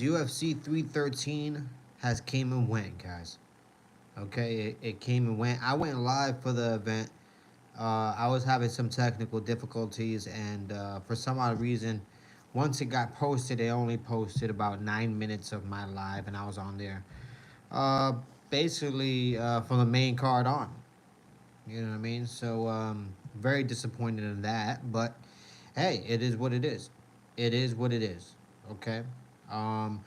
UFC 313 has came and went, guys. Okay, it came and went. I went live for the event. I was having some technical difficulties, and for some odd reason, once it got posted, they only posted about 9 minutes of my live, and I was on there. Uh, basically, from the main card on. You know what I mean? So, very disappointed in that. But hey, it is what it is. It is what it is. Okay. Um,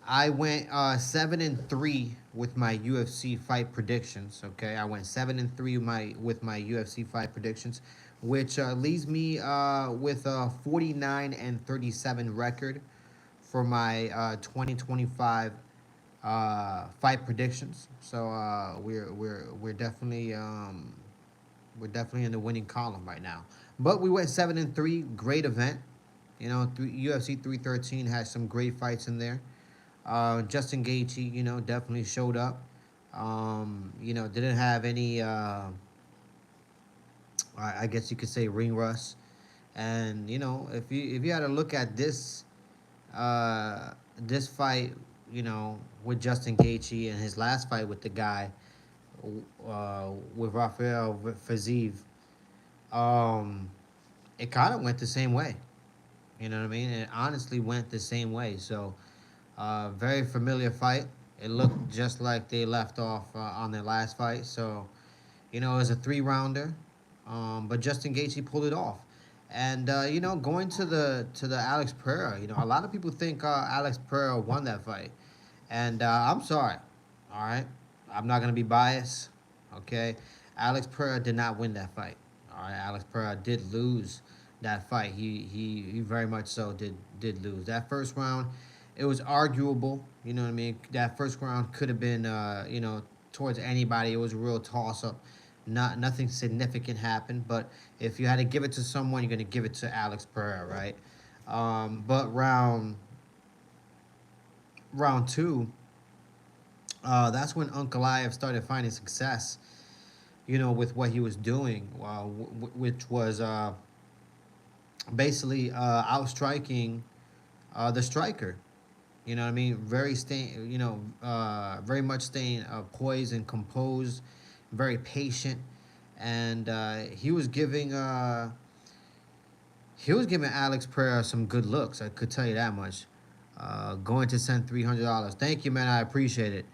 I went 7-3 with my UFC fight predictions. Okay, I went 7-3 with my UFC fight predictions, which leaves me with a 49-37 record for my 2025 fight predictions. So we're definitely in the winning column right now. But we went 7-3. Great event. You know, UFC 313 has some great fights in there. Justin Gaethje, definitely showed up. Didn't have any, I guess you could say, ring rust. And if you had to look at this fight, with Justin Gaethje and his last fight with the guy, with Rafael Fiziev, um, it kind of went the same way. You know what I mean? It honestly went the same way. So, very familiar fight. It looked just like they left off on their last fight. So, it was a three-rounder, but Justin Gaethje pulled it off. And going to the Alex Pereira, a lot of people think Alex Pereira won that fight, and I'm sorry. All right, I'm not gonna be biased. Okay, Alex Pereira did not win that fight. All right, Alex Pereira did lose that fight. He very much so did lose that first round. It was arguable. You know what I mean? That first round could have been towards anybody. It was a real toss up. Nothing significant happened, but if you had to give it to someone, you're gonna give it to Alex Pereira, right? But round two, that's when Ankalaev started finding success. With what he was doing, which was basically outstriking the striker. You know what I mean? Very much staying poised and composed, very patient, and he was giving Alex Pereira some good looks. I could tell you that much. Going to send $300. Thank you, man. I appreciate it.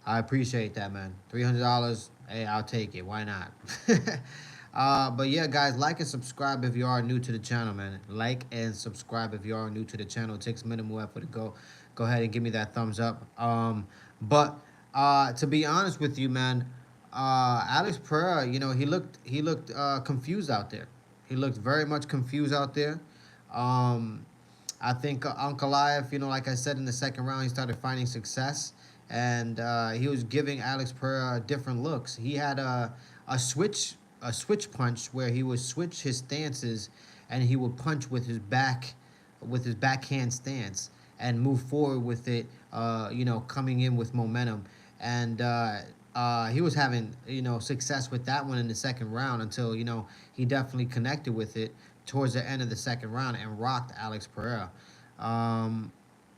I appreciate that, man. $300. Hey, I'll take it. Why not? But yeah, guys, like and subscribe if you are new to the channel, man. Like and subscribe if you are new to the channel. It takes minimal effort to go ahead and give me that thumbs up. But to be honest with you, man, Alex Pereira, he looked confused out there. He looked very much confused out there. Um, I think Ankalaev, like I said in the second round, he started finding success, and he was giving Alex Pereira different looks. He had a switch punch where he would switch his stances, and he would punch with his backhand stance, and move forward with it. Coming in with momentum, and he was having success with that one in the second round until he definitely connected with it towards the end of the second round and rocked Alex Pereira. Um,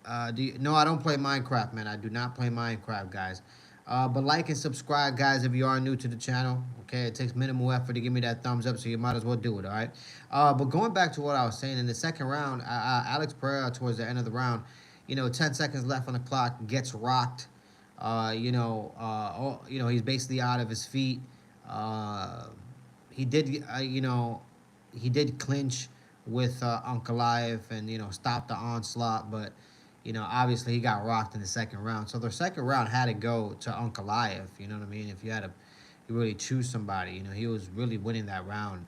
no, I don't play Minecraft, man. I do not play Minecraft, guys. But like and subscribe, guys, if you are new to the channel. Okay, it takes minimal effort to give me that thumbs up, so you might as well do it. All right. But going back to what I was saying in the second round, Alex Pereira towards the end of the round, 10 seconds left on the clock, gets rocked. He's basically out of his feet. Uh, he did, he did clinch with Ankalaev and stop the onslaught, but obviously he got rocked in the second round. So the second round had to go to Ankalaev. You know what I mean? If you had to, you really choose somebody. He was really winning that round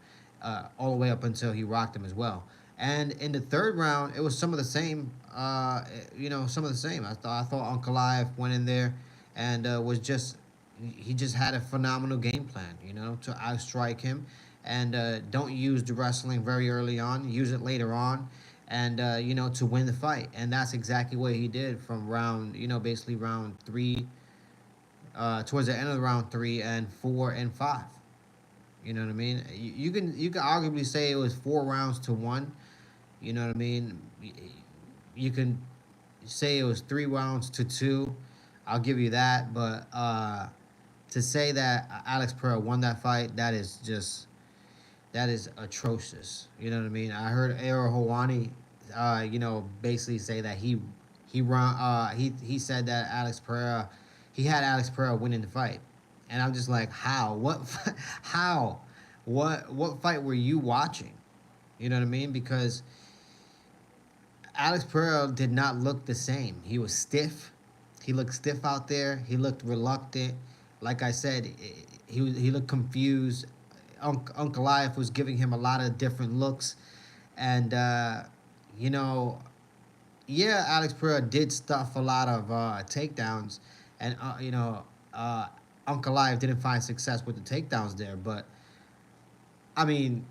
all the way up until he rocked him as well. And in the third round, it was some of the same. Some of the same. I thought Ankalaev went in there and was just he just had a phenomenal game plan. To outstrike him, and don't use the wrestling very early on. Use it later on, and to win the fight. And that's exactly what he did from round. Basically round three, towards the end of the round 3 and 4 and 5. You know what I mean? You can arguably say it was 4 rounds to one. You know what I mean? You can say it was 3 rounds to 2. I'll give you that. But to say that Alex Pereira won that fight, that is atrocious. You know what I mean? I heard Ariel Helwani, basically say that he said that he had Alex Pereira winning the fight, and I'm just like, how? What? How? What fight were you watching? You know what I mean? Because Alex Pereira did not look the same. He was stiff. He looked stiff out there. He looked reluctant. Like I said, he looked confused. Uncle Life was giving him a lot of different looks, and you know, yeah, Alex Pereira did stuff a lot of takedowns, and uh, Uncle Life didn't find success with the takedowns there. But I mean,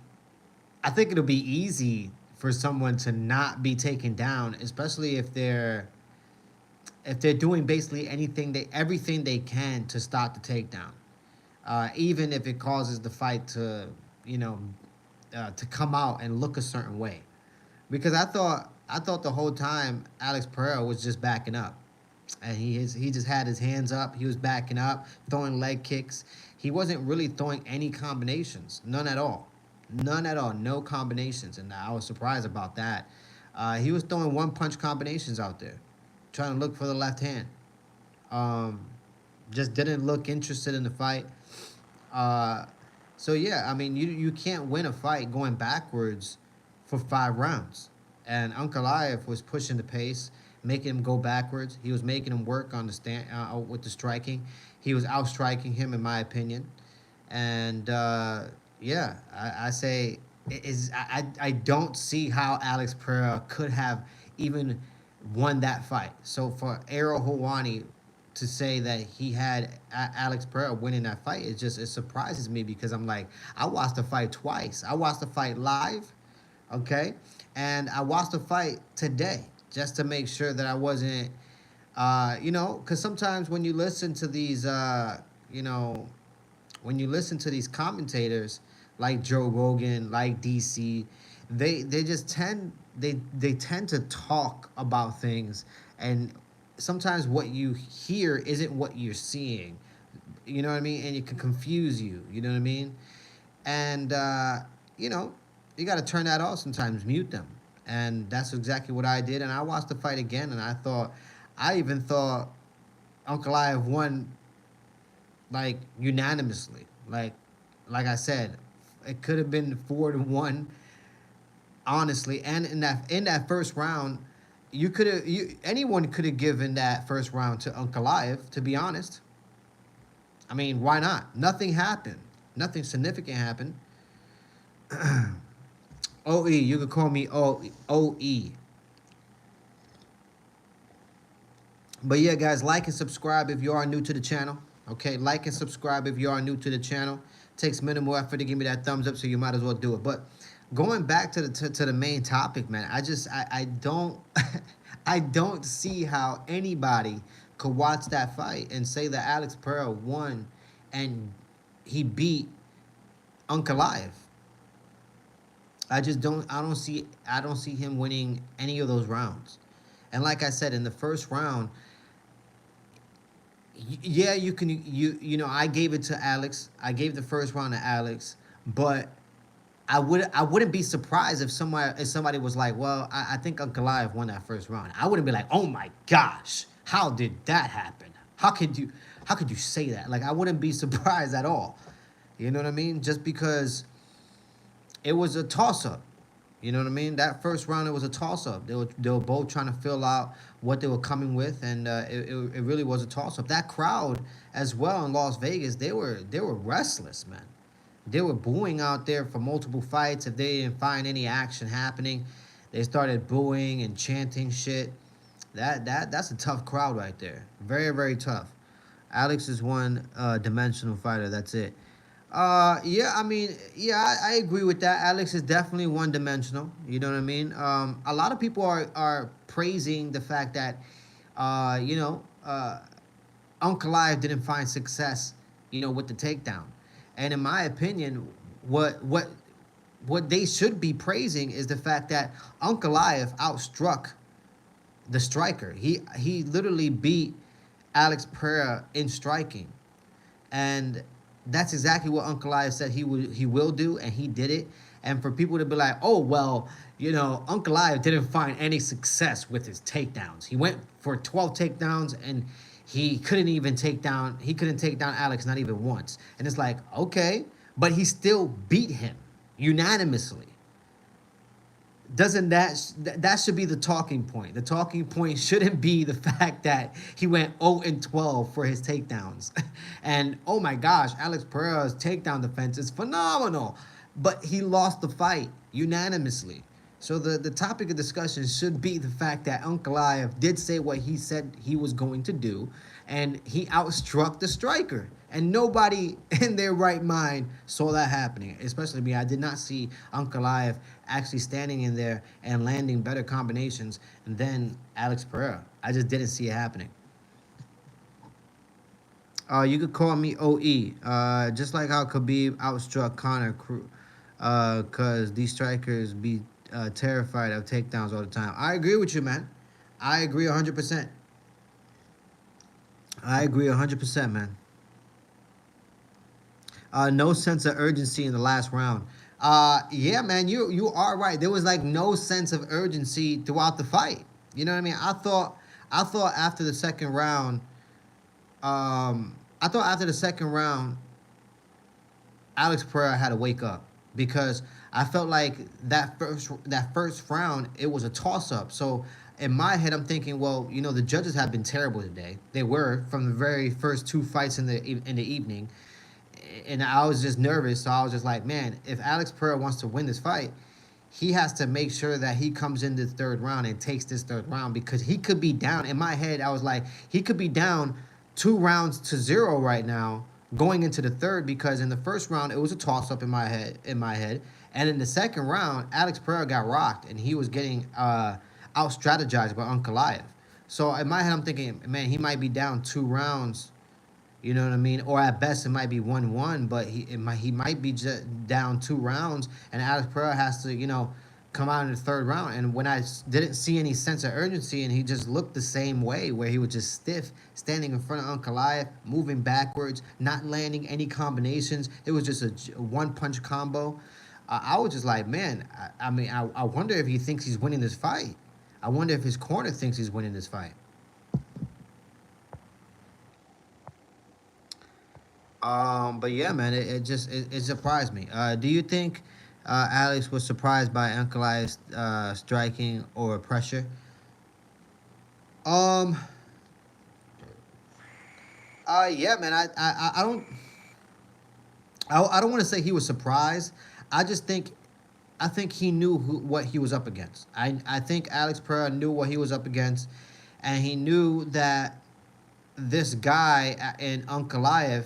I think it'll be easy for someone to not be taken down, especially if they're doing basically everything they can to stop the takedown, even if it causes the fight you know to come out and look a certain way. Because I thought the whole time Alex Pereira was just backing up, and he just had his hands up. He was backing up, throwing leg kicks. He wasn't really throwing any combinations, none at all, none at all, no combinations, and I was surprised about that. He was throwing one punch combinations out there, trying to look for the left hand. Um, just didn't look interested in the fight. Uh, so yeah, I mean, you can't win a fight going backwards for 5 rounds. And Ankalaev was pushing the pace, making him go backwards. He was making him work on the stand with the striking. He was outstriking him, in my opinion. And yeah, I say I don't see how Alex Pereira could have even won that fight. So for Ariel Helwani to say that he had Alex Pereira winning that fight, it surprises me because I'm like, I watched the fight twice. I watched the fight live, okay, and I watched the fight today just to make sure that I wasn't, because sometimes when you listen to these, you know, when you listen to these commentators like Joe Rogan, like DC, they just they tend to talk about things, and sometimes what you hear isn't what you're seeing. You know what I mean? And it can confuse you. You know what I mean? And you know, you got to turn that off sometimes, mute them, and that's exactly what I did. And I watched the fight again, and I even thought Uncle Live won like unanimously. Like I said, it could have been 4-1, honestly. And in that first round, anyone could have given that first round to Uncle Live. To be honest, I mean, why not? Nothing happened. Nothing significant happened. OE, you could call me OE. But yeah, guys, like and subscribe if you are new to the channel. Okay, like and subscribe if you are new to the channel. Takes minimal effort to give me that thumbs up, so you might as well do it. But going back to the main topic, man, I don't I don't see how anybody could watch that fight and say that Alex Pereira won and he beat Ankalaev. I don't see him winning any of those rounds. And like I said, in the first round, yeah, I gave it to Alex. I gave the first round to Alex, but I wouldn't be surprised if somebody was like, well, I think Uncle Live won that first round. I wouldn't be like, oh my gosh, how did that happen? How could you say that? Like, I wouldn't be surprised at all. You know what I mean? Just because it was a toss up. You know what I mean? That first round, it was a toss up. They were both trying to fill out what they were coming with, and it really was a toss up. That crowd as well in Las Vegas, they were restless, man. They were booing out there for multiple fights. If they didn't find any action happening, they started booing and chanting shit. That's a tough crowd right there. Very, very tough. Alex is one dimensional fighter. That's it. Yeah, I mean, yeah, I agree with that. Alex is definitely one dimensional. You know what I mean? A lot of people are praising the fact that, uh, you know, uh, Uncle Live didn't find success, with the takedown. And in my opinion, what what what they should be praising is the fact that Uncle Live outstruck the striker. He literally beat Alex Pereira in striking, and that's exactly what Uncle Elias said he will do, and he did it. And for people to be like, oh well, Uncle Elias didn't find any success with his takedowns. He went for 12 takedowns and he couldn't take down Alex not even once. And it's like, okay, but he still beat him unanimously. Doesn't that should be the talking point? The talking point shouldn't be the fact that he went 0 and 12 for his takedowns. And oh my gosh, Alex Pereira's takedown defense is phenomenal, but he lost the fight unanimously. So the topic of discussion should be the fact that Ankalaev did say what he said he was going to do, and he outstruck the striker. And nobody in their right mind saw that happening, especially me. I did not see Ankalaev actually standing in there and landing better combinations than Alex Pereira. I just didn't see it happening. You could call me OE, just like how Khabib outstruck Conor, because these strikers be terrified of takedowns all the time. I agree with you, man. I agree 100%. I agree 100%, man. No sense of urgency in the last round. Yeah, man, you are right. There was like no sense of urgency throughout the fight. You know what I mean? I thought after the second round, Alex Pereira had to wake up because I felt like that first round it was a toss up. So in my head, I'm thinking, well, the judges have been terrible today. They were from the very first two fights in the evening, and I was just nervous. So I was just like, man, if Alex Pereira wants to win this fight, he has to make sure that he comes in this third round and takes this third round because he could be down. In my head, I was like, he could be down 2-0 right now going into the third because in the first round it was a toss up in my head, and in the second round Alex Pereira got rocked and he was getting out strategized by Ankalaev. So in my head I'm thinking, man, he might be down 2 rounds. You know what I mean? Or at best, it might be 1-1, but he might be just down 2 rounds, and Alex Pereira has to, come out in the third round. And when I didn't see any sense of urgency, and he just looked the same way, where he was just stiff, standing in front of Ankalaev, moving backwards, not landing any combinations. It was just a one-punch combo. I was just like, man, I wonder if he thinks he's winning this fight. I wonder if his corner thinks he's winning this fight. But yeah, man, it surprised me. Do you think Alex was surprised by Ankalaev's striking or pressure? Um, yeah, man, I don't want to say he was surprised. I just think I think he knew what he was up against. I think Alex Pereira knew what he was up against, and he knew that this guy in Ankalaev,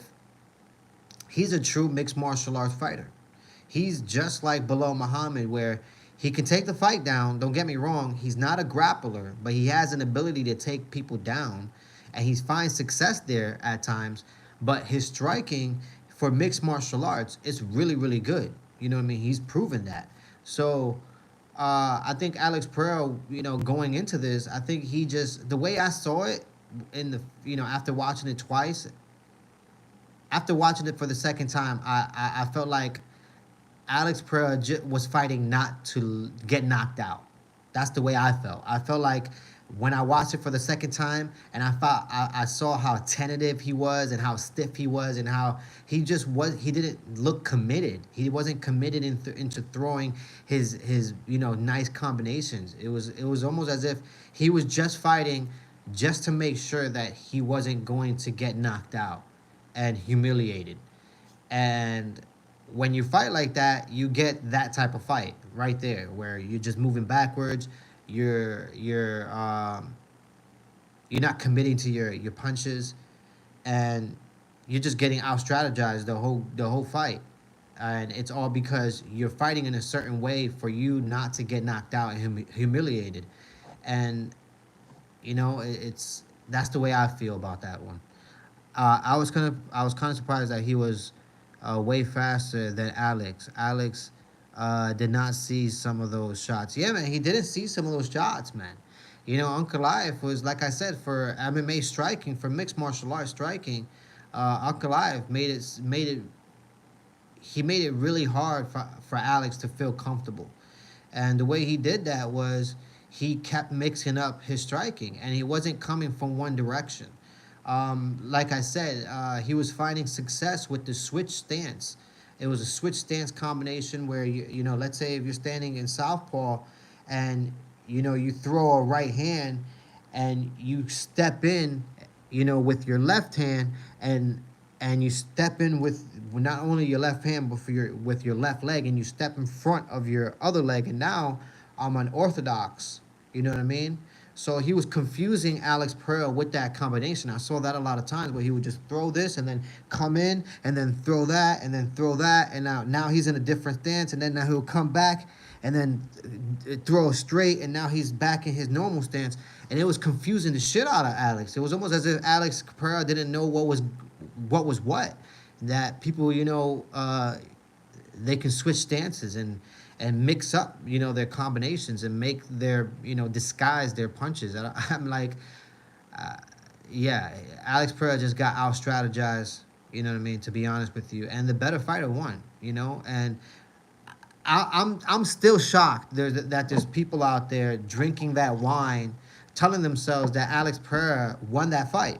he's a true mixed martial arts fighter. He's just like Bilal Muhammad, where he can take the fight down. Don't get me wrong. He's not a grappler, but he has an ability to take people down, and he finds success there at times. But his striking for mixed martial arts is really, really good. You know what I mean? He's proven that. So I think Alex Pereira, going into this, I think he just the way I saw it in the after watching it twice, after watching it for the second time, I felt like Alex Pereira was fighting not to get knocked out. That's the way I felt. I felt like when I watched it for the second time, and I saw how tentative he was and how stiff he was and how he didn't look committed. He wasn't committed into throwing his nice combinations. It was almost as if he was just fighting just to make sure that he wasn't going to get knocked out and humiliated. And when you fight like that, you get that type of fight right there, where you're just moving backwards. You're not committing to your punches, and you're just getting out strategized the whole fight. And it's all because you're fighting in a certain way for you not to get knocked out and humiliated. And it's that's the way I feel about that one. I was kind of surprised that he was way faster than Alex. Alex did not see some of those shots. Yeah, man, he didn't see some of those shots, man. Ankalaev was, like I said, for MMA striking, for mixed martial arts striking. Ankalaev made it really hard for Alex to feel comfortable. And the way he did that was he kept mixing up his striking, and he wasn't coming from one direction. Like I said, he was finding success with the switch stance. It was a switch stance combination where let's say if you're standing in southpaw, and you throw a right hand, and you step in, with your left hand, and you step in with not only your left hand but with your left leg, and you step in front of your other leg, and now I'm unorthodox. You know what I mean? So he was confusing Alex Pereira with that combination. I saw that a lot of times where he would just throw this and then come in and then throw that and then throw that, and now he's in a different stance, and then now he'll come back and then throw straight, and now he's back in his normal stance, and it was confusing the shit out of Alex. It was almost as if Alex Pereira didn't know what was what. That people, they can switch stances and mix up, their combinations, and make their, disguise their punches. And I'm like, uh, yeah, Alex Pereira just got out strategized. You know what I mean? To be honest with you, and the better fighter won. And I'm still shocked that there's people out there drinking that wine, telling themselves that Alex Pereira won that fight.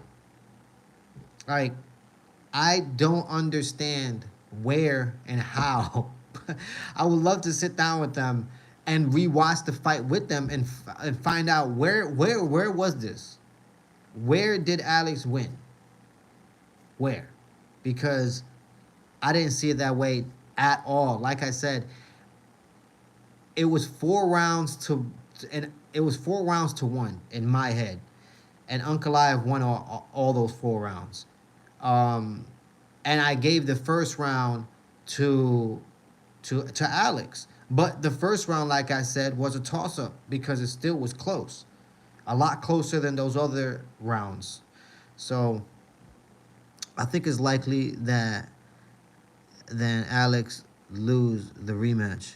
Like, I don't understand where and how. I would love to sit down with them and rewatch the fight with them, and find out where was this? Where did Alex win? Where? Because I didn't see it that way at all. Like I said, it was 4 rounds to and it was 4 rounds to one in my head, and Ankalaev won all those 4 rounds. Um, and I gave the first round to to Alex. But the first round, like I said, was a toss up because it still was close, a lot closer than those other rounds. So I think it's likely that then Alex lose the rematch.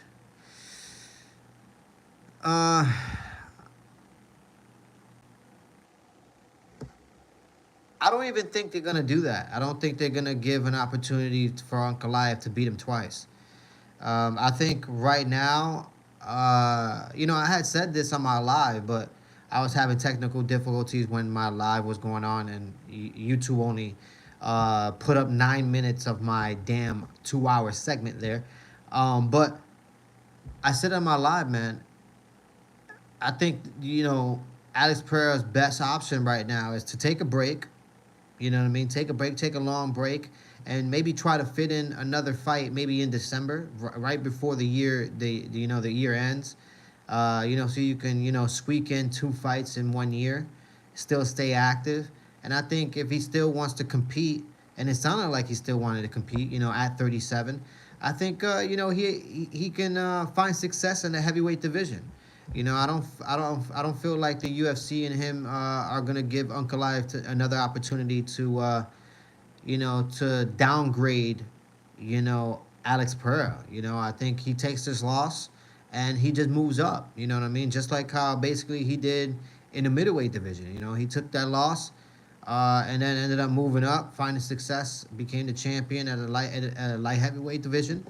Uh, I don't even think they're gonna do that. I don't think they're gonna give an opportunity for Ankalaev to beat him twice. I think right now, I had said this on my live, but I was having technical difficulties when my live was going on, and YouTube only put up 9 minutes of my damn 2 hour segment there. But I said on my live, man, I think, Alex Pereira's best option right now is to take a break. You know what I mean? Take a break, take a long break, and maybe try to fit in another fight maybe in December, right before the year ends. So you can, squeak in 2 fights in 1 year, still stay active. And I think if he still wants to compete, and it sounded like he still wanted to compete, at 37, I think, he can find success in the heavyweight division. I don't feel like the UFC and him are gonna give Ankalaev another opportunity to downgrade, Alex Pereira. I think he takes this loss and he just moves up. You know what I mean? Just like how basically he did in the middleweight division. He took that loss, and then ended up moving up, finding success, became the champion at a light heavyweight division.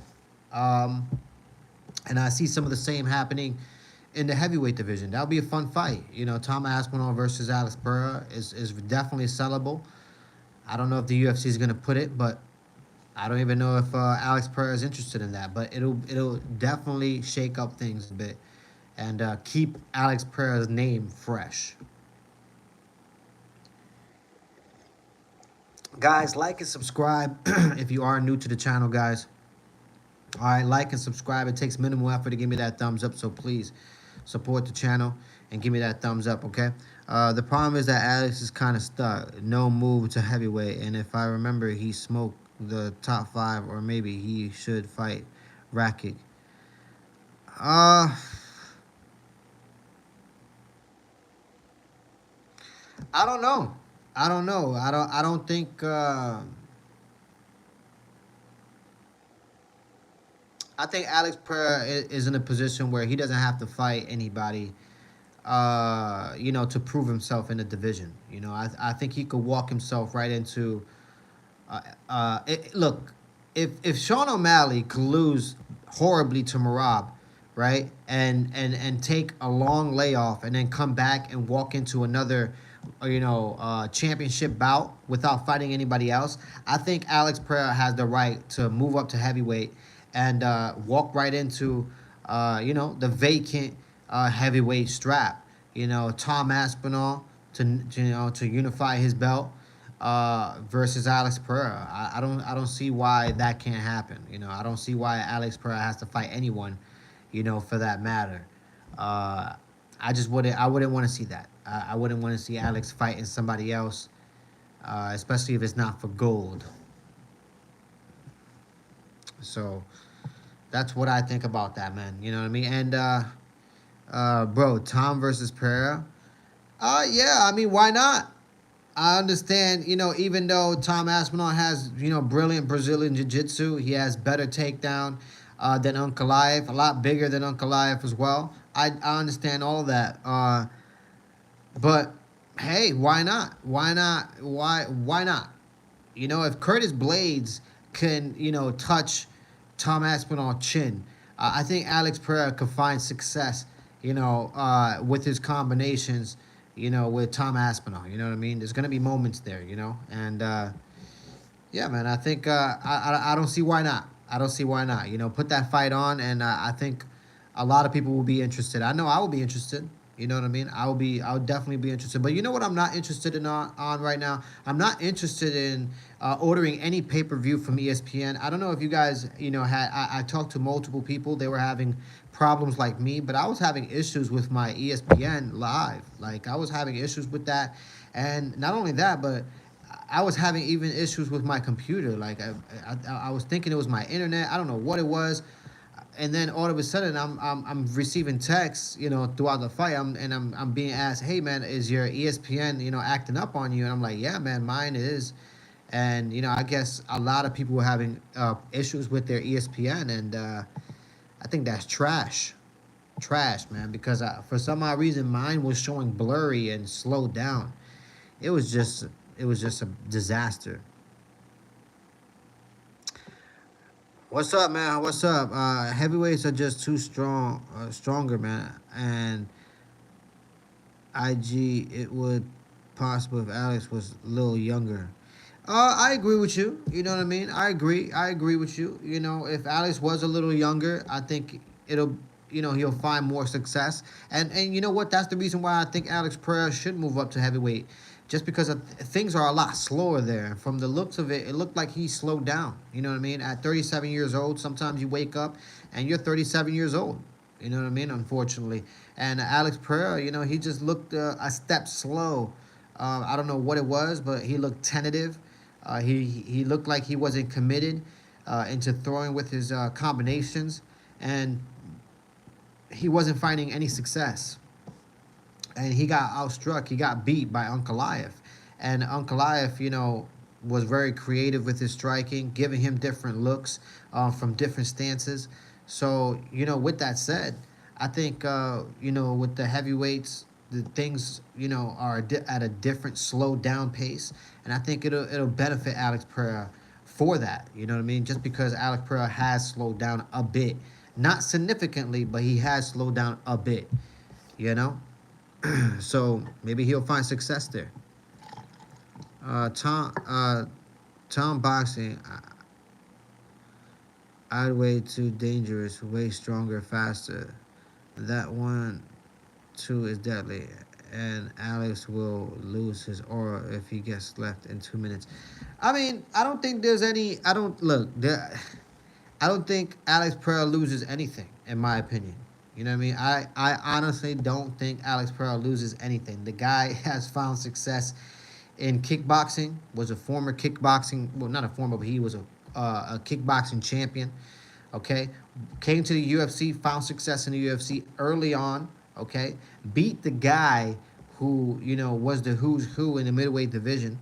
Um, and I see some of the same happening in the heavyweight division. That'll be a fun fight. Tom Aspinall versus Alex Pereira is definitely sellable. I don't know if the UFC is going to put it, but I don't even know if Alex Pereira is interested in that. But it'll definitely shake up things a bit, and keep Alex Pereira's name fresh. Guys, like and subscribe if you are new to the channel, guys. All right, like and subscribe. It takes minimal effort to give me that thumbs up, so please support the channel and give me that thumbs up, okay? The problem is that Alex is kind of stuck. No move to heavyweight, and if I remember, he smoked the top five, or maybe he should fight Rakic. Uh, I don't know. I don't know. I don't think. I think Alex Pereira is in a position where he doesn't have to fight anybody to prove himself in the division. I think he could walk himself right into. Look, if Sean O'Malley could lose horribly to Marab, right, and take a long layoff and then come back and walk into another, championship bout without fighting anybody else, I think Alex Pereira has the right to move up to heavyweight and walk right into, the vacant heavyweight strap. Tom Aspinall to unify his belt versus Alex Pereira. I don't see why that can't happen. I don't see why Alex Pereira has to fight anyone, for that matter. Uh, I wouldn't want to see that. I wouldn't want to see Alex fighting somebody else, especially if it's not for gold. So that's what I think about that, man. You know what I mean? And bro, Tom versus Pereira. Yeah, I mean, why not? I understand, even though Tom Aspinall has, brilliant Brazilian jiu-jitsu, he has better takedown than Ankalaev, a lot bigger than Ankalaev as well. I understand all of that. But hey, why not? Why not? Why not? If Curtis Blades can, touch Tom Aspinall chin, I think Alex Pereira could find success, with his combinations, with Tom Aspinall. You know what I mean? There's gonna be moments there, and yeah, man. I think I don't see why not. I don't see why not. Put that fight on, and I think a lot of people will be interested. I know I will be interested. You know what I mean? I will definitely be interested. But you know what I'm not interested in on right now? I'm not interested in ordering any pay-per-view from ESPN. I don't know if you guys, had I talked to multiple people. They were having problems like me, but I was having issues with my ESPN live. Like I was having issues with that, and not only that, but I was having even issues with my computer. Like I was thinking it was my internet. I don't know what it was, and then all of a sudden I'm receiving texts, throughout the fight. I'm being asked, hey man, is your ESPN, acting up on you? And I'm like, yeah man, mine is. And I guess a lot of people were having issues with their ESPN, and I think that's trash, man. Because for some odd reason, mine was showing blurry and slowed down. It was just it was just a disaster. What's up, man? What's up? Heavyweights are just too stronger, man. And IG, it would possible if Alex was a little younger. I agree with you. You know what I mean? I agree. I agree with you. If Alex was a little younger, I think it'll, he'll find more success. And you know what? That's the reason why I think Alex Pereira should move up to heavyweight, just because things are a lot slower there. From the looks of it, it looked like he slowed down. You know what I mean? At 37 years old, sometimes you wake up and you're 37 years old. You know what I mean? Unfortunately. And Alex Pereira, he just looked a step slow. I don't know what it was, but he looked tentative. He looked like he wasn't committed into throwing with his combinations, and he wasn't finding any success. And he got outstruck. He got beat by Ankalaev. And Ankalaev, was very creative with his striking, giving him different looks from different stances. So, with that said, I think, with the heavyweights, the things, are at a different, slowed down pace. And I think it'll benefit Alex Pereira for that. You know what I mean? Just because Alex Pereira has slowed down a bit. Not significantly, but he has slowed down a bit, you know? So maybe he'll find success there. Tom boxing, I'd way too dangerous, way stronger, faster. That one too is deadly, and Alex will lose his aura if he gets left in 2 minutes. I mean, I don't think there's any. I don't look. I don't think Alex Pereira loses anything, in my opinion. You know what I mean? I honestly don't think Alex Pereira loses anything. The guy has found success in kickboxing, was a former kickboxing, well, not a former, but he was a kickboxing champion, okay? Came to the UFC, found success in the UFC early on, okay? Beat the guy who, was the who's who in the middleweight division,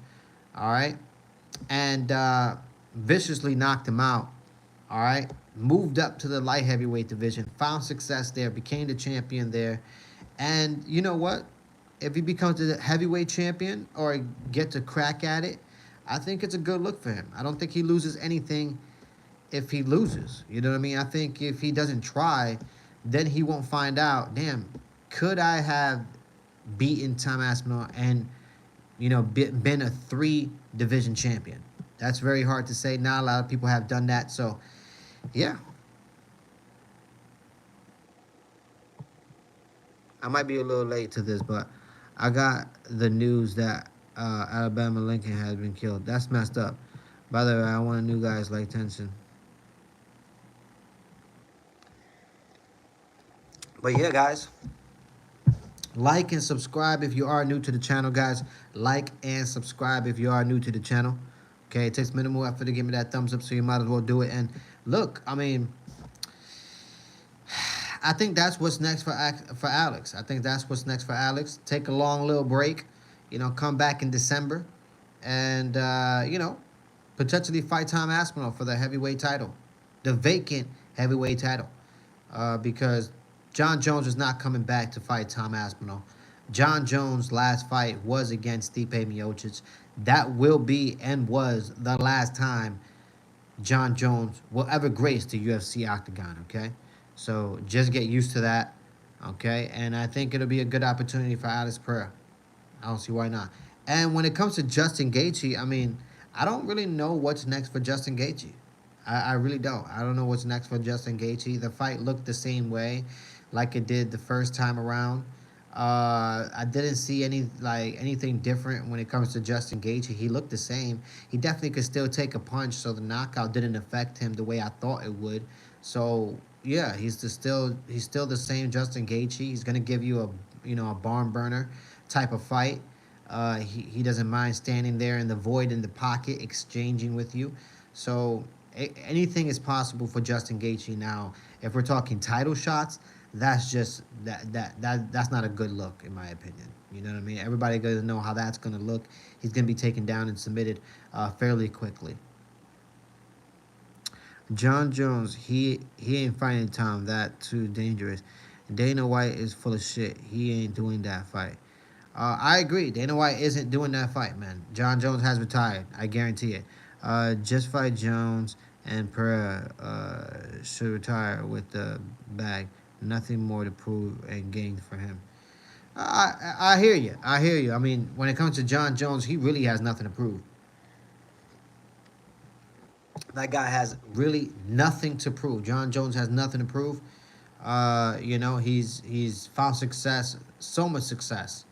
all right? And viciously knocked him out, all right? Moved up to the light heavyweight division, found success there, became the champion there, And you know what? If he becomes the heavyweight champion or get to crack at it, I think it's a good look for him. I don't think he loses anything if he loses. You know what I mean? I think if he doesn't try, then he won't find out. Damn, could I have beaten Tom Aspinall and been a three division champion? That's very hard to say. Not a lot of people have done that. So yeah, I might be a little late to this, but I got the news that Alabama Lincoln has been killed. That's messed up. By the way, I want new guys like tension. But yeah, guys, like and subscribe if you are new to the channel, guys. Like and subscribe if you are new to the channel. Okay, it takes minimal effort to give me that thumbs up, so you might as well do it. And look, I mean, I think that's what's next for Alex. I think that's what's next for Alex. Take a long little break, come back in December, and potentially fight Tom Aspinall for the heavyweight title, the vacant heavyweight title, because John Jones is not coming back to fight Tom Aspinall. John Jones' last fight was against Stipe Miocic. That will be and was the last time John Jones will ever grace the UFC octagon, okay? So just get used to that, okay? And I think it'll be a good opportunity for Alex Pereira. I don't see why not. And when it comes to Justin Gaethje, I mean, I don't really know what's next for Justin Gaethje. I really don't. I don't know what's next for Justin Gaethje. The fight looked the same way, like it did the first time around. I didn't see anything different when it comes to Justin Gaethje. He looked the same. He definitely could still take a punch, so the knockout didn't affect him the way I thought it would. So yeah, he's still the same Justin Gaethje. He's gonna give you a barn burner type of fight. He doesn't mind standing there in the void in the pocket, exchanging with you. So anything is possible for Justin Gaethje now. If we're talking title shots, that's just that's not a good look in my opinion. You know what I mean? Everybody gonna know how that's gonna look. He's gonna be taken down and submitted fairly quickly. John Jones, he ain't fighting Tom. That too dangerous. Dana White is full of shit. He ain't doing that fight. I agree. Dana White isn't doing that fight, man. John Jones has retired. I guarantee it. Just fight Jones and Pereira should retire with the bag. Nothing more to prove and gain for him. I hear you. I hear you. I mean, when it comes to John Jones, he really has nothing to prove. That guy has really nothing to prove. John Jones has nothing to prove. He's found success, so much success.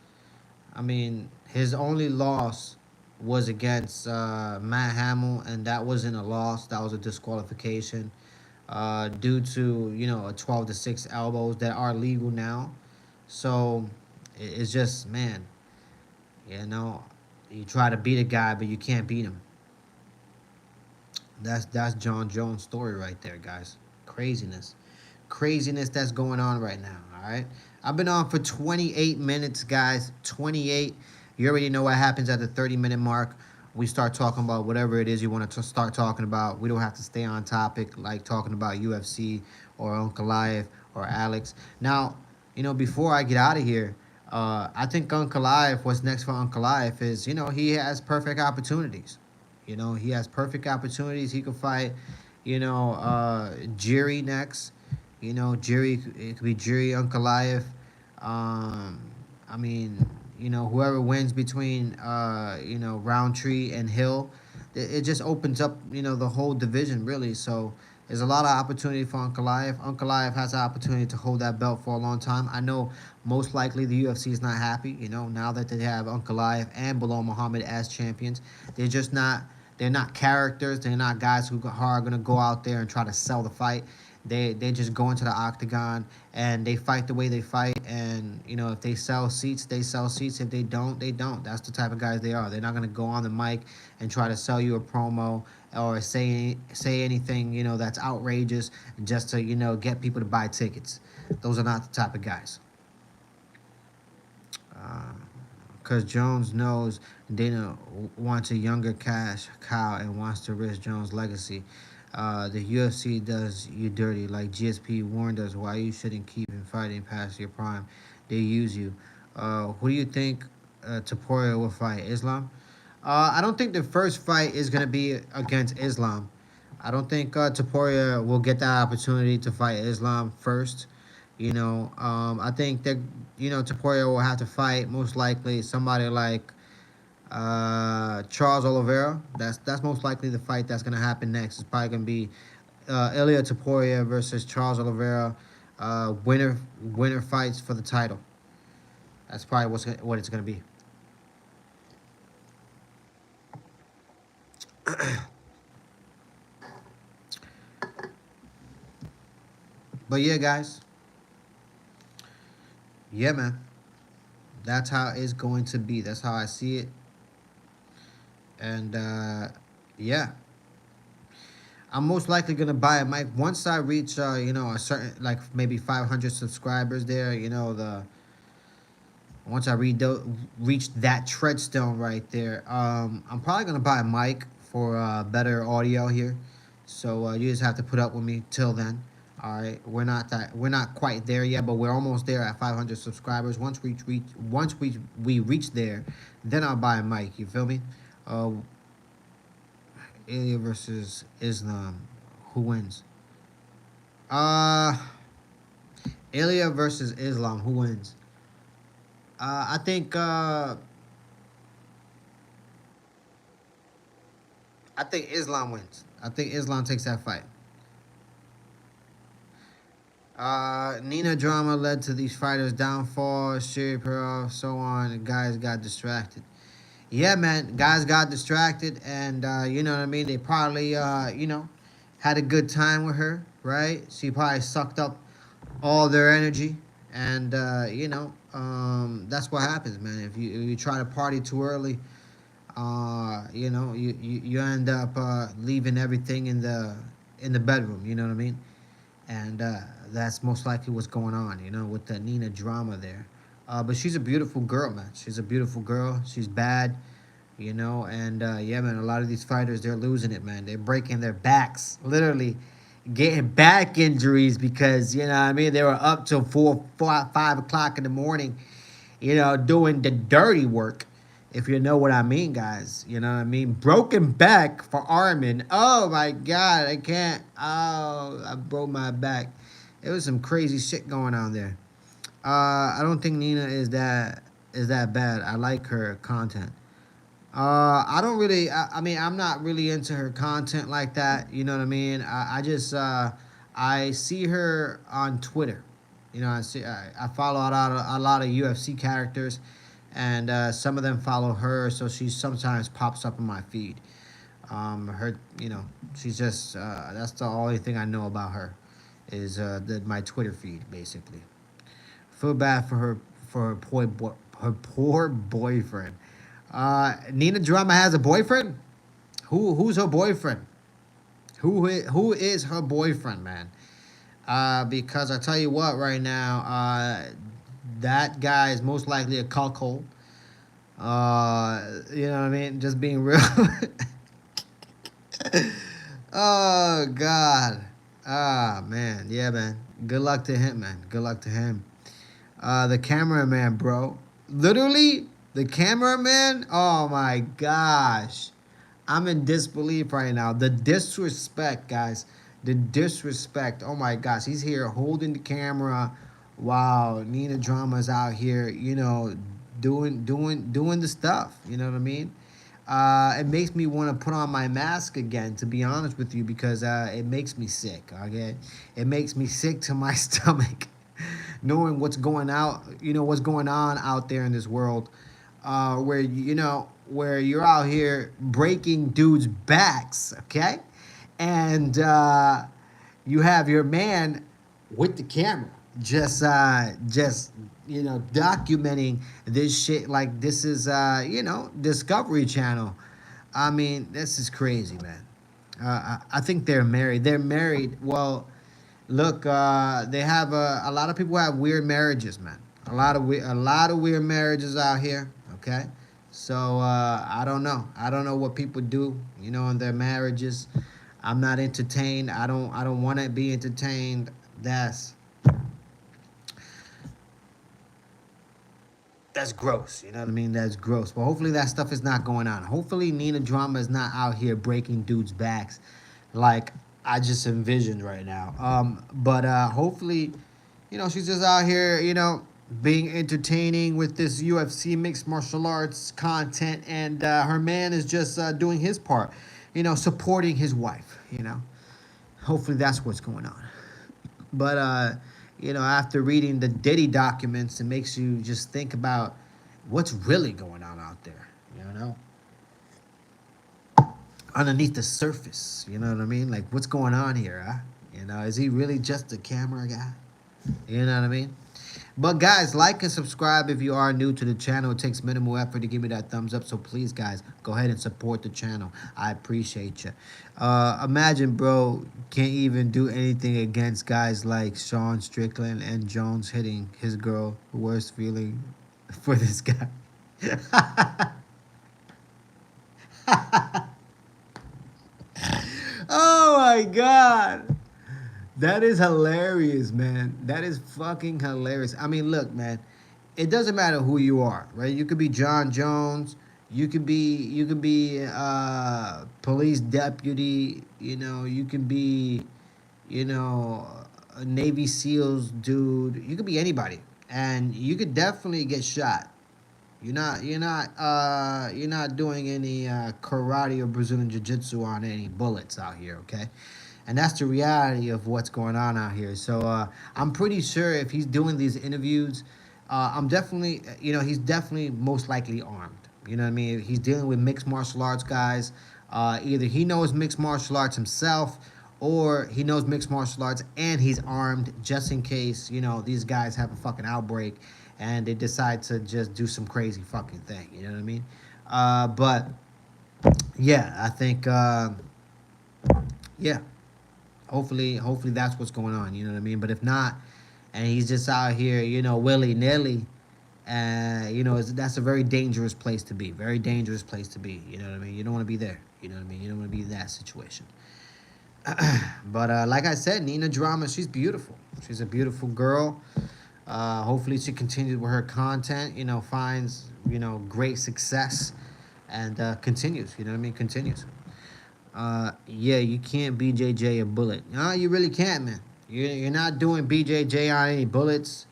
I mean, his only loss was against Matt Hamill, and that wasn't a loss. That was a disqualification due to a 12-6 elbows that are legal now. So it's just, man, you know, you try to beat a guy, but you can't beat him. That's John Jones' story right there, guys. Craziness. Craziness that's going on right now, all right? I've been on for 28 minutes, guys. 28. You already know what happens at the 30-minute mark. We start talking about whatever it is you want to start talking about. We don't have to stay on topic like talking about UFC or Ankalaev or Alex. Now, before I get out of here, I think Ankalaev, what's next for Ankalaev is, he has perfect opportunities. He has perfect opportunities. He could fight, Jiri next. Jiri, it could be Jiri Ankalaev. I mean, whoever wins between, Roundtree and Hill, it just opens up, the whole division, really. So there's a lot of opportunity for Ankalaev. Ankalaev has the opportunity to hold that belt for a long time. I know most likely the UFC is not happy, now that they have Ankalaev and Bilal Muhammad as champions. They're just not, they're not characters. They're not guys who are going to go out there and try to sell the fight. They just go into the octagon and they fight the way they fight. And if they sell seats, they sell seats. If they don't, they don't. That's the type of guys they are. They're not gonna go on the mic and try to sell you a promo or say anything that's outrageous just to get people to buy tickets. Those are not the type of guys. Because Jones knows Dana wants a younger cash cow and wants to risk Jones' legacy. The UFC does you dirty, like GSP warned us why you shouldn't keep him fighting past your prime. they use you. Who do you think Taporia will fight? Islam? I don't think the first fight is gonna be against Islam. I don't think Taporia will get that opportunity to fight Islam first. I think that Taporia will have to fight most likely somebody like Charles Oliveira. That's most likely the fight that's gonna happen next. It's probably gonna be Ilia Taporia versus Charles Oliveira. Winner fights for the title. That's probably what it's gonna be. But yeah, guys. Yeah, man. That's how it's going to be. That's how I see it. And yeah, I'm most likely gonna buy a mic once I reach, a certain like maybe 500 subscribers there. Once I reach that treadstone right there, I'm probably gonna buy a mic for better audio here. So you just have to put up with me till then. All right, we're not quite there yet, but we're almost there at 500 subscribers. Once we reach there, then I'll buy a mic. You feel me? Uh, Ilya versus Islam, who wins? Uh, Ilya versus Islam, who wins? I think Islam wins. I think Islam takes that fight. Nina drama led to these fighters' downfall, Sherry Perov, so on. The guys got distracted. Yeah, man, guys got distracted, and you know what I mean. They probably, had a good time with her, right? She probably sucked up all their energy, and that's what happens, man. If you try to party too early, you end up leaving everything in the bedroom. You know what I mean? And that's most likely what's going on, with the Nina drama there. But she's a beautiful girl, man. She's a beautiful girl. She's bad, and yeah, man, a lot of these fighters, they're losing it, man. They're breaking their backs, literally getting back injuries because, what I mean, they were up till 5 o'clock in the morning, doing the dirty work. If you know what I mean, guys, you know what I mean? Broken back for Armin. Oh my God, I can't. Oh, I broke my back. It was some crazy shit going on there. I don't think Nina is that bad. I like her content. I don't really. I mean, I'm not really into her content like that. You know what I mean? I just I see her on Twitter. I follow a lot of UFC characters, and some of them follow her, so she sometimes pops up in my feed. Her, she's just that's the only thing I know about her, is my Twitter feed basically. Feel bad for her poor boyfriend. Nina Drama has a boyfriend. Who's her boyfriend? Who is her boyfriend, man? Because I tell you what, right now, that guy is most likely a cuckold. You know what I mean? Just being real. Oh God. Ah man, yeah, man. Good luck to him, man. Good luck to him. The cameraman, bro. Literally, the cameraman. Oh my gosh, I'm in disbelief right now. The disrespect, guys. The disrespect. Oh my gosh, he's here holding the camera. Wow, Nina Drama's out here, doing the stuff. You know what I mean? It makes me want to put on my mask again, to be honest with you, because it makes me sick. Okay, it makes me sick to my stomach, knowing what's going on out there in this world, where you're out here breaking dudes' backs. Okay, and you have your man with the camera just documenting this shit like this is Discovery Channel. I mean, this is crazy, man. I think they're married. They're married. Well, look, they have a lot of people have weird marriages, man. A lot of weird marriages out here. Okay, so I don't know. I don't know what people do, in their marriages. I'm not entertained. I don't want to be entertained. That's that's gross. You know what I mean? That's gross. But hopefully that stuff is not going on. Hopefully Nina Drama is not out here breaking dudes' backs like I just envisioned right now. But hopefully, she's just out here, being entertaining with this UFC mixed martial arts content, and her man is just doing his part, supporting his wife. Hopefully that's what's going on. But after reading the Diddy documents, it makes you just think about what's really going on out there. Underneath the surface. You know what I mean? Like, what's going on here? Huh? Is he really just a camera guy? You know what I mean? But guys, like and subscribe if you are new to the channel. It takes minimal effort to give me that thumbs up. So please, guys, go ahead and support the channel. I appreciate you. Imagine, bro, can't even do anything against guys like Sean Strickland and Jones hitting his girl. Worst feeling for this guy. Oh my God. That is hilarious, man. That is fucking hilarious. I mean, look, man. It doesn't matter who you are, right? You could be John Jones. You could be police deputy. You can be, a Navy SEALs dude. You could be anybody, and you could definitely get shot. You're not doing any karate or Brazilian jiu-jitsu on any bullets out here, okay? And that's the reality of what's going on out here. So I'm pretty sure if he's doing these interviews, I'm definitely, he's definitely most likely armed. You know what I mean? He's dealing with mixed martial arts guys. Either he knows mixed martial arts himself, or he knows mixed martial arts and he's armed just in case, these guys have a fucking outbreak and they decide to just do some crazy fucking thing. You know what I mean? But yeah, I think, yeah. Hopefully that's what's going on. You know what I mean? But if not, and he's just out here, willy nilly, that's a very dangerous place to be. Very dangerous place to be. You know what I mean? You don't want to be there. You know what I mean? You don't want to be in that situation. But like I said, Nina Drama, she's beautiful. She's a beautiful girl. Hopefully she continues with her content. Finds great success, and continues. You know what I mean? Continues. Yeah, you can't BJJ a bullet. No, you really can't, man. You're not doing BJJ on any bullets.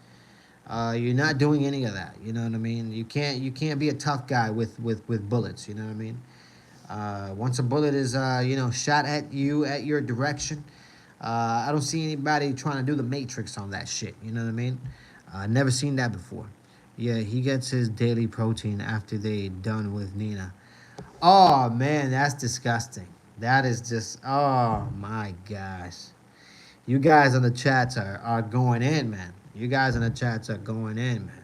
You're not doing any of that. You know what I mean? You can't be a tough guy with bullets. You know what I mean? Once a bullet is shot at you at your direction, I don't see anybody trying to do the Matrix on that shit. You know what I mean? Never seen that before. Yeah, he gets his daily protein after they done with Nina. Oh man, that's disgusting. That is just, oh my gosh. You guys on the chats are going in, man. You guys in the chats are going in, man.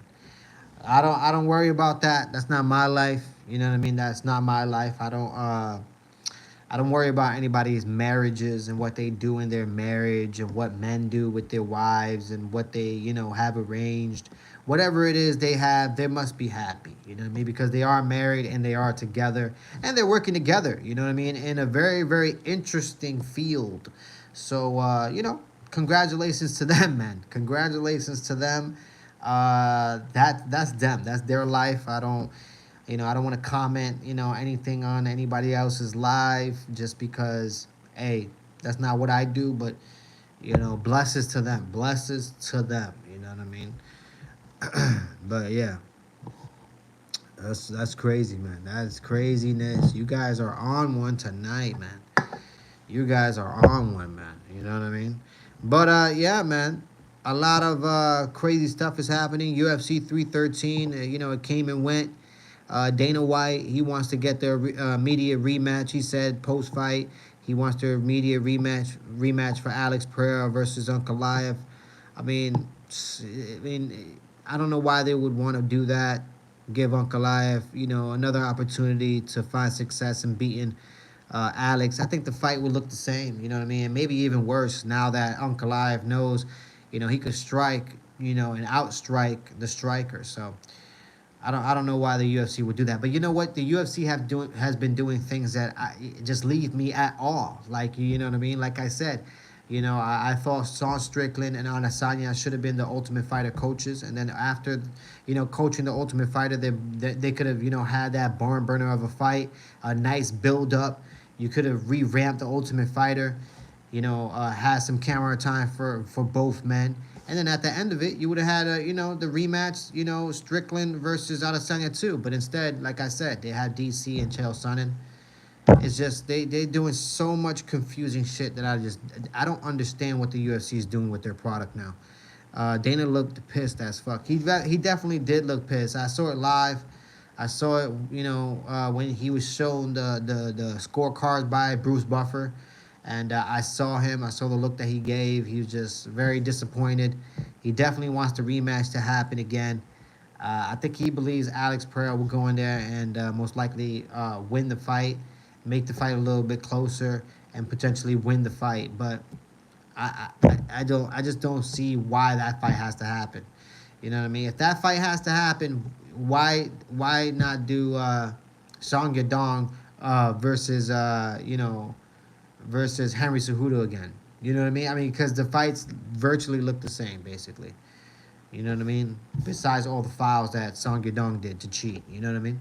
I don't worry about that. That's not my life. You know what I mean? That's not my life. I don't worry about anybody's marriages and what they do in their marriage and what men do with their wives and what they, have arranged. Whatever it is they have, they must be happy. You know what I mean? Because they are married and they are together and they're working together, you know what I mean? In a very, very interesting field. So, congratulations to them, man. Congratulations to them. That's them. That's their life. I don't want to comment, anything on anybody else's life just because, hey, that's not what I do. But, blessings to them. Blessings to them. You know what I mean? But yeah, that's crazy, man. That's craziness. You guys are on one tonight, man. You guys are on one, man. You know what I mean? But yeah, man. A lot of crazy stuff is happening. UFC 313, it came and went. Dana White, he wants to get their media rematch. He said post-fight, he wants their media rematch for Alex Pereira versus Ankalaev. I mean, I don't know why they would want to do that. Give Ankalaev, another opportunity to find success in beating Alex. I think the fight would look the same. You know what I mean? Maybe even worse now that Ankalaev knows, he could strike, and outstrike the striker. So I don't know why the UFC would do that. But you know what? The UFC has been doing things that just leave me at awe. Like, you know what I mean? Like I said, You know, I thought Sean Strickland and Adesanya should have been the Ultimate Fighter coaches, and then after, coaching the Ultimate Fighter, they could have, had that barn burner of a fight, a nice build up. You could have revamped the Ultimate Fighter, had some camera time for both men, and then at the end of it, you would have had the rematch, Strickland versus Adesanya too. But instead, like I said, they had DC and Chael Sonnen. It's just they doing so much confusing shit that I don't understand what the UFC is doing with their product now. Dana looked pissed as fuck. He definitely did look pissed. I saw it live. I saw it, when he was shown the scorecards by Bruce Buffer, and I saw him. I saw the look that he gave. He was just very disappointed. He definitely wants the rematch to happen again. I think he believes Alex Pereira will go in there and most likely win the fight, make the fight a little bit closer, and potentially win the fight. But I just don't see why that fight has to happen. You know what I mean? If that fight has to happen, why not do Song Yadong versus versus Henry Cejudo again? You know what I mean? I mean, because the fights virtually look the same, basically. You know what I mean? Besides all the fouls that Song Yadong did to cheat. You know what I mean?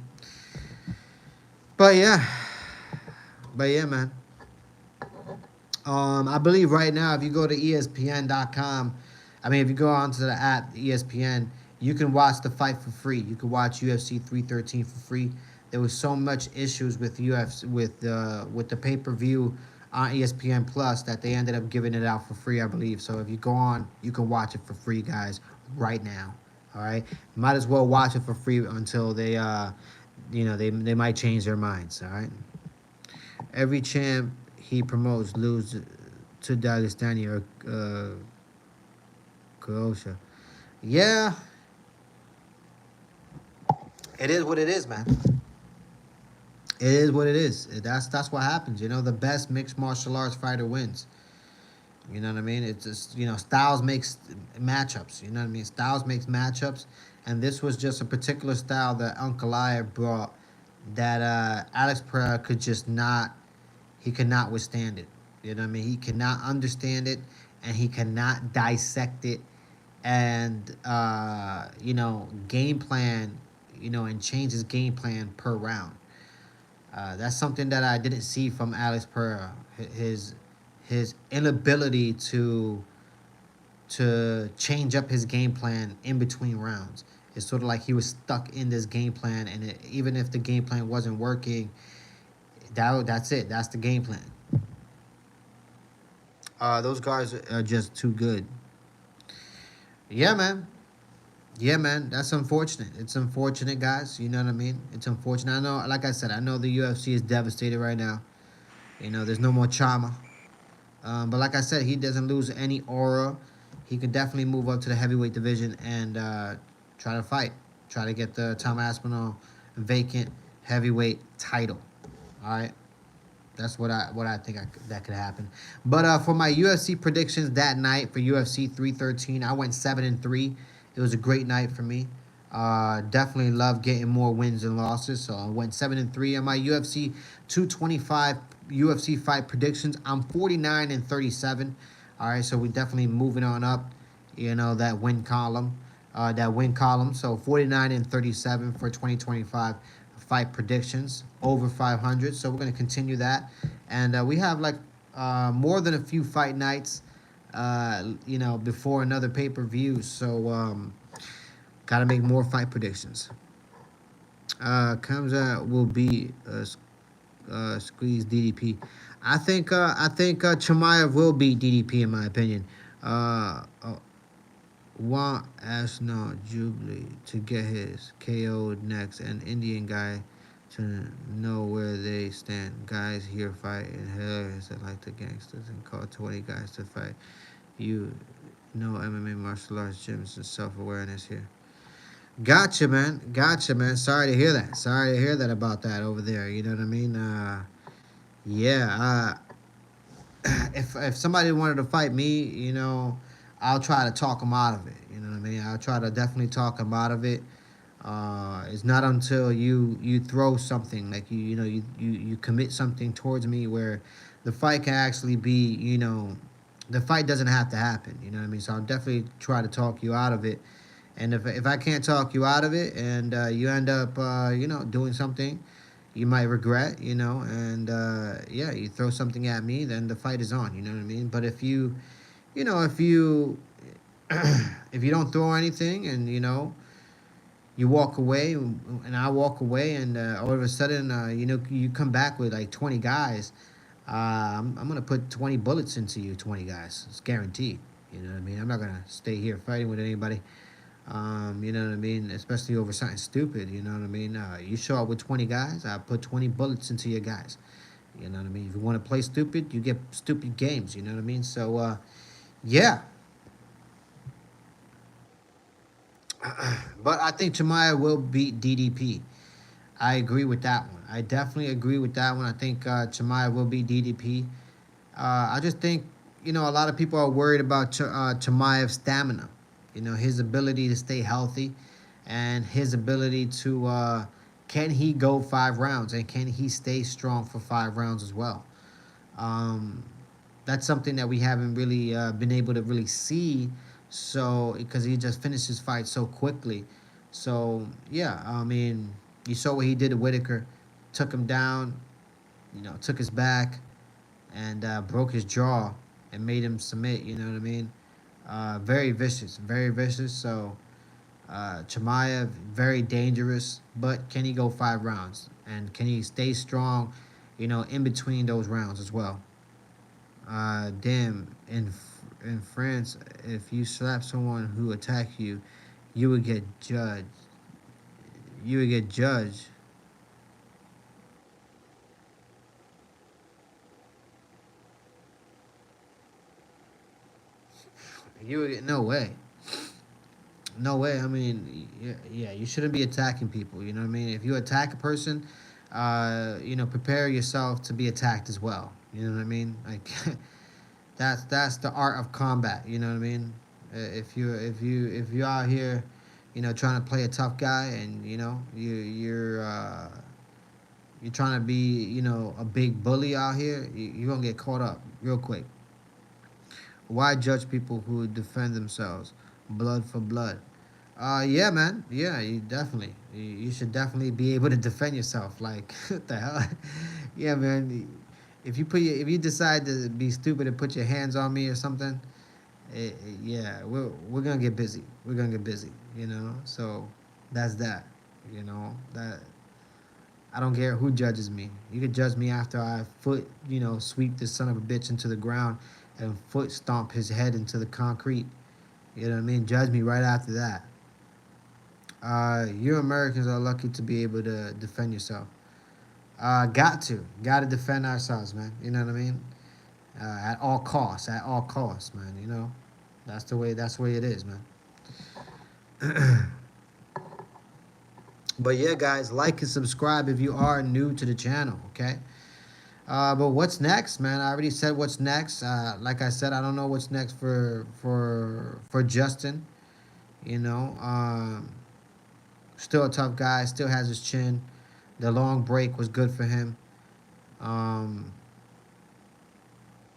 But yeah. But yeah, man. I believe right now, if you go to ESPN.com, I mean, if you go onto the app, ESPN, you can watch the fight for free. You can watch UFC 313 for free. There was so much issues with UFC with the pay-per-view on ESPN Plus that they ended up giving it out for free, I believe. So if you go on, you can watch it for free, guys, right now. All right, might as well watch it for free until they might change their minds. All right. Every champ he promotes lose to Dagestani or Croatia. Yeah, it is what it is, man. It is what it is. That's what happens. The best mixed martial arts fighter wins. You know what I mean? It's just styles makes matchups. You know what I mean? Styles makes matchups, and this was just a particular style that Uncle Aya brought that Alex Pereira could just not. He could not withstand it. You know what I mean? He cannot understand it, and he cannot dissect it, and game plan. And change his game plan per round. That's something that I didn't see from Alex Pereira. His inability to change up his game plan in between rounds. It's sort of like he was stuck in this game plan, and even if the game plan wasn't working, that's it. That's the game plan. Those guys are just too good. Yeah, man. Yeah, man, that's unfortunate. It's unfortunate, guys. You know what I mean? It's unfortunate. I know, like I said, I know the UFC is devastated right now. There's no more Chama. But like I said, he doesn't lose any aura. He could definitely move up to the heavyweight division and try to fight. Try to get the Tom Aspinall vacant heavyweight title. All right? That's what I think that could happen. But for my UFC predictions that night for UFC 313, I went 7-3. It was a great night for me. Definitely love getting more wins and losses. So I went 7-3 on my UFC 225 UFC fight predictions. I'm 49-37. All right, so we're definitely moving on up. That win column. So 49-37 for 2025 fight predictions, over 500. So we're going to continue that. And we have more than a few fight nights, before another pay-per-view. So got to make more fight predictions. Comes out will be squeeze DDP. I think Chimaev will beat DDP in my opinion. Want Ashnall Jubilee to get his KO'd next, and Indian guy to know where they stand. Guys here fight and hilarious like the gangsters and call 20 guys to fight. You know MMA martial arts gyms and self-awareness here. Gotcha, man. Sorry to hear that about that over there. You know what I mean? Yeah. If somebody wanted to fight me, I'll try to talk them out of it. You know what I mean? I'll try to definitely talk them out of it. It's not until you throw something like you commit something towards me where the fight can actually be the fight doesn't have to happen. You know what I mean? So I'll definitely try to talk you out of it. And if I can't talk you out of it, and you end up doing something you might regret, and yeah, you throw something at me, then the fight is on. You know what I mean? But if you if you don't throw anything, and you walk away, and I walk away, and all of a sudden, you come back with like 20 guys. I'm gonna put 20 bullets into you, 20 guys. It's guaranteed. You know what I mean? I'm not gonna stay here fighting with anybody. You know what I mean? Especially over something stupid. You know what I mean? You show up with 20 guys, I put 20 bullets into your guys. You know what I mean? If you want to play stupid, you get stupid games. You know what I mean? So, yeah. But I think Tamaya will beat DDP. I agree with that one. I definitely agree with that one. I think Tamaya will beat DDP. I just think, a lot of people are worried about Chimaev's stamina. His ability to stay healthy, and his ability to can he go 5 rounds, and can he stay strong for 5 rounds as well. Um, that's something that we haven't really been able to really see. So because he just finished his fight so quickly. So yeah, I mean, you saw what he did to Whitaker, took him down, took his back, and broke his jaw and made him submit. You know what I mean? Very vicious, very vicious. So Chimaev, very dangerous, but can he go 5 rounds? And can he stay strong, in between those rounds as well? Damn, in France, if you slap someone who attacked you, you would get judged. You would get judged. You would get no way. No way. I mean, yeah, you shouldn't be attacking people. You know what I mean? If you attack a person, prepare yourself to be attacked as well. You know what I mean? Like, that's the art of combat. You know what I mean? If you out here, trying to play a tough guy, and you're trying to be a big bully out here, you're gonna get caught up real quick. Why judge people who defend themselves? Blood for blood. Yeah, man. Yeah, you should definitely be able to defend yourself. Like, what the hell? Yeah, man. If you decide to be stupid and put your hands on me or something, yeah, we're gonna get busy. We're gonna get busy. So that's that. That I don't care who judges me. You could judge me after I sweep this son of a bitch into the ground and foot stomp his head into the concrete. You know what I mean? Judge me right after that. You Americans are lucky to be able to defend yourself. Got to defend ourselves, man. You know what I mean? At all costs, man. That's the way it is, man. But yeah, guys, like and subscribe if you are new to the channel, okay? But what's next, man? I already said what's next. Like I said, I don't know what's next for Justin. You know, still a tough guy. Still has his chin. The long break was good for him. Um,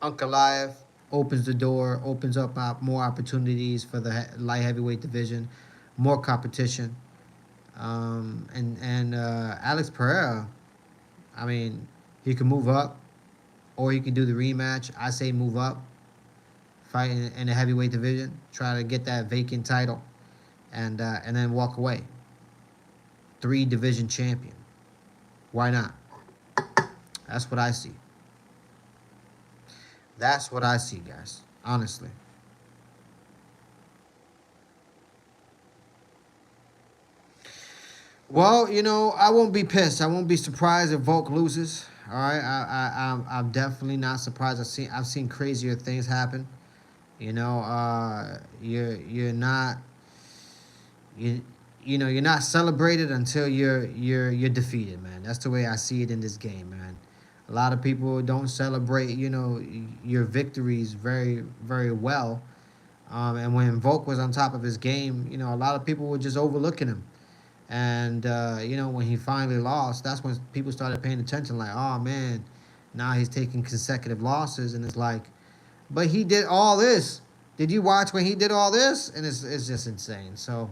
Ankalaev opens the door, opens up more opportunities for the light heavyweight division, more competition. And Alex Pereira, I mean, he can move up, or he can do the rematch. I say move up, fight in the heavyweight division, try to get that vacant title, and then walk away. 3 division champion. Why not? That's what I see. That's what I see, guys. Honestly. Well, I won't be pissed. I won't be surprised if Volk loses. All right, I'm definitely not surprised. I've seen crazier things happen. You're not you you're not celebrated until you're defeated, man. That's the way I see it in this game, man. A lot of people don't celebrate, your victories very very well. And when Volk was on top of his game, a lot of people were just overlooking him. And when he finally lost, that's when people started paying attention. Like, oh man, now he's taking consecutive losses, and it's like, But he did all this. Did you watch when he did all this? And it's just insane. So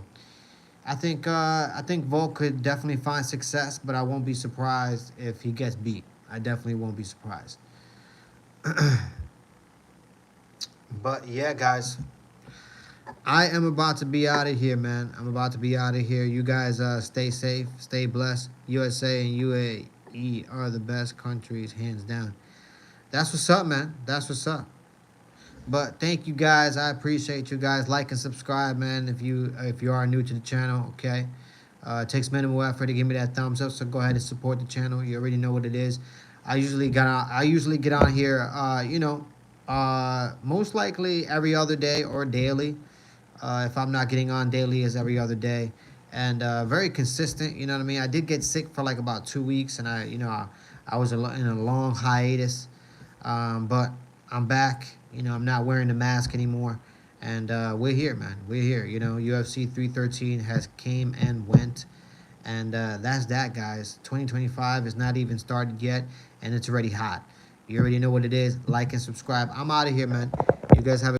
I think Volk could definitely find success, but I won't be surprised if he gets beat. I definitely won't be surprised. But yeah, guys, I am about to be out of here, man. I'm about to be out of here. You guys stay safe, stay blessed. USA and UAE are the best countries, hands down. That's what's up, man. That's what's up. But thank you guys. I appreciate you guys. Like and subscribe, man. If you are new to the channel, okay. It takes minimal effort to give me that thumbs up. So go ahead and support the channel. You already know what it is. I usually get on here. Most likely every other day or daily. If I'm not getting on daily, is every other day, and very consistent. You know what I mean. I did get sick for like about 2 weeks, and I was in a long hiatus, but I'm back. I'm not wearing the mask anymore, and we're here, man. We're here. UFC 313 has came and went, and that's that, guys. 2025 is not even started yet, and it's already hot. You already know what it is. Like and subscribe. I'm out of here, man. You guys have a